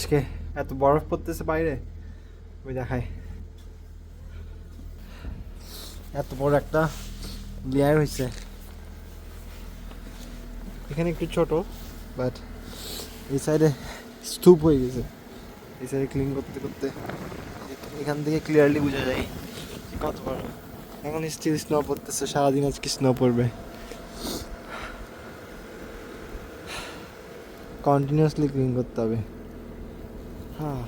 আজকে এত বরফ পড়তেছে বাইরে, আমি দেখাই। এত বড় একটা লেয়ার হয়েছে এখানে, একটু ছোট, বাট এই সাইডে স্তূপ হয়ে গেছে। এই সাইডে ক্লিন করতে করতে এখান থেকে ক্লিয়ারলি বোঝা যায় কত বড়। এখন স্টিল স্নো পড়তেছে, সারাদিন আজকে স্নো পড়বে। কন্টিনিউয়াসলি ক্লিন করতে হবে। হ্যাঁ,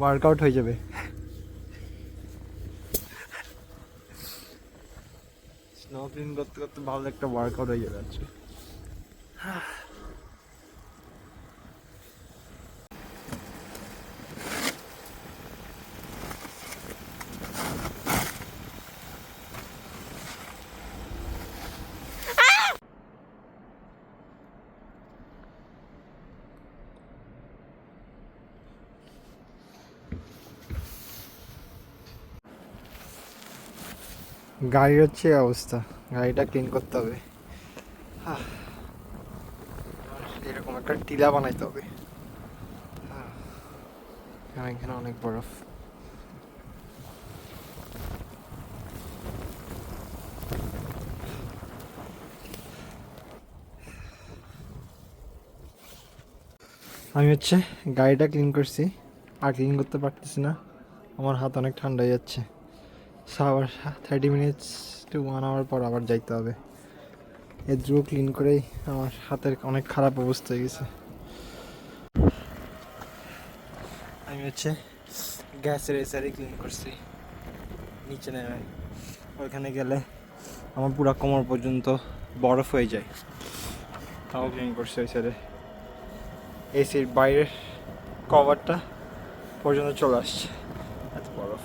ওয়ার্কআউট হয়ে যাবে। স্নো ক্লিন করতে করতে ভালো একটা ওয়ার্কআউট হয়ে যাবে আজকে। গাড়ির হচ্ছে অবস্থা, গাড়িটা ক্লিন করতে হবে। এরকম একটা টিলা বানাইতে হবে। এখানে অনেক বরফ। আমি হচ্ছে গাড়িটা ক্লিন করছি, আর ক্লিন করতে পারতেছি না, আমার হাত অনেক ঠান্ডা হয়ে যাচ্ছে। আবার 30 মিনিটস টু 1 আওয়ার পর আবার যাইতে হবে। এর দ্রুত ক্লিন করেই আমার হাতের অনেক খারাপ অবস্থা হয়ে গেছে। আমি হচ্ছে গ্যাসের এসারে ক্লিন করছি, নিচে নেমে। ওইখানে গেলে আমার পুরো কোমর পর্যন্ত বরফ হয়ে যায়, তাও ক্লিন করছি ওই সাইডে। এসির বাইরের কভারটা পর্যন্ত চলে আসছে, এত বরফ।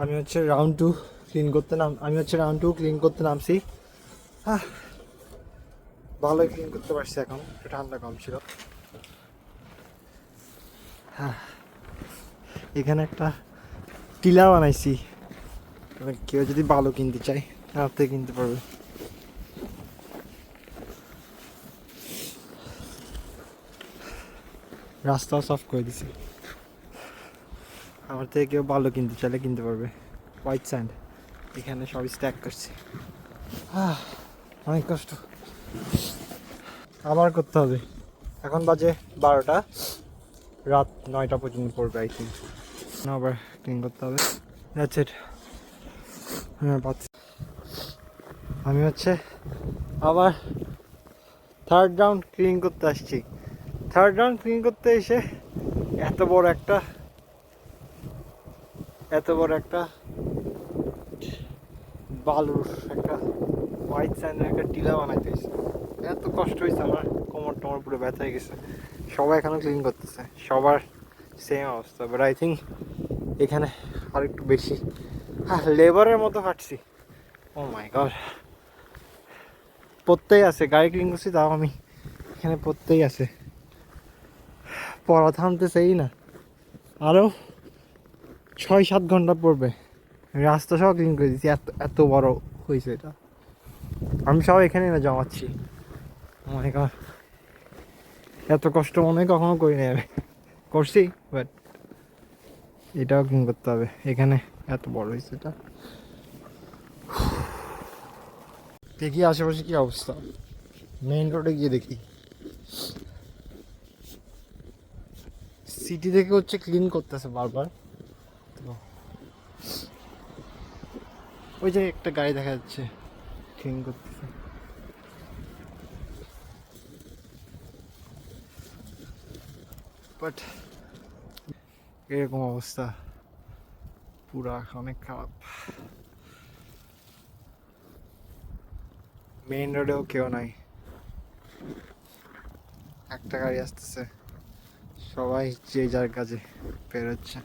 আমি হচ্ছে রাউন্ড 2 ক্লিন করতে নামছি। ভালোই ক্লিন করতে পারছি, এখন একটু ঠান্ডা কম ছিল। এখানে একটা টিলা বানাইছি, কেউ যদি ভালো কিনতে চায় আমার থেকে কিনতে পারবে। রাস্তাও সফট করে দিছি, আমার থেকে কেউ ভালো কিনতে চাইলে কিনতে পারবে। হোয়াইট স্যান্ড এখানে সব স্ট্যাক করছি। অনেক কষ্ট, আবার করতে হবে। এখন বাজে 12টা, রাত 9টা পর্যন্ত পড়বে আই থিঙ্ক। আবার ক্লিন করতে হবে। That's it. আমি হচ্ছে আবার থার্ড রাউন্ড ক্লিন করতে আসছি। থার্ড রাউন্ড ক্লিন করতে এসে এত বড় একটা বালুর একটা হোয়াইট স্যান্ডের একটা টিলা বানাইতে হয়েছে। এত কষ্ট হয়েছে আমার, কোমর টোমর পুরো ব্যথা হয়ে গেছে। সবাই এখানে ক্লিন করতেছে, সবার সেম অবস্থা, বাট আই থিঙ্ক এখানে আর একটু বেশি লেবারের মতো হাঁটছি। ও মাই গড, পড়তেই আছে, গাড়ি ক্লিন করছি তাও আমি এখানে পড়তেই আছে, পড়া থামতেছেই না। আরও 6-7 ঘন্টা পড়বে। রাস্তা সব ক্লিন করে দিচ্ছি, এত বড় হয়েছে এটা। আমি সব এখানে না জমাচ্ছি। ও মাই গড, এত কষ্ট মনে হয় কখনো করি না, করছি, বাট এটাও ক্লিন করতে হবে। এখানে এত বড় হয়েছে এটা। দেখি আশেপাশে কি অবস্থা, মেইন রোডে গিয়ে দেখি। সিটি থেকে হচ্ছে ক্লিন করতেছে বারবার, তো ওই যে একটা গাড়ি দেখা যাচ্ছে ক্লিন করতেছে। বাট এরকম অবস্থা, পুরা অনেক খারাপ। মেইন রোডেও কেউ নাই, একটা গাড়ি আসতেছে, সবাই যে যার কাজে বেরোচ্ছে।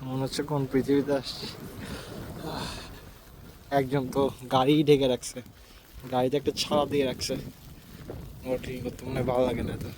মনে হচ্ছে কোন পৃথিবীতে আসছি। একজন তো গাড়ি ঢেকে রাখছে, গাড়িতে একটা ছাড়া দিয়ে রাখছে। ক্লিন করতে মনে হয় ভালো লাগে না তো।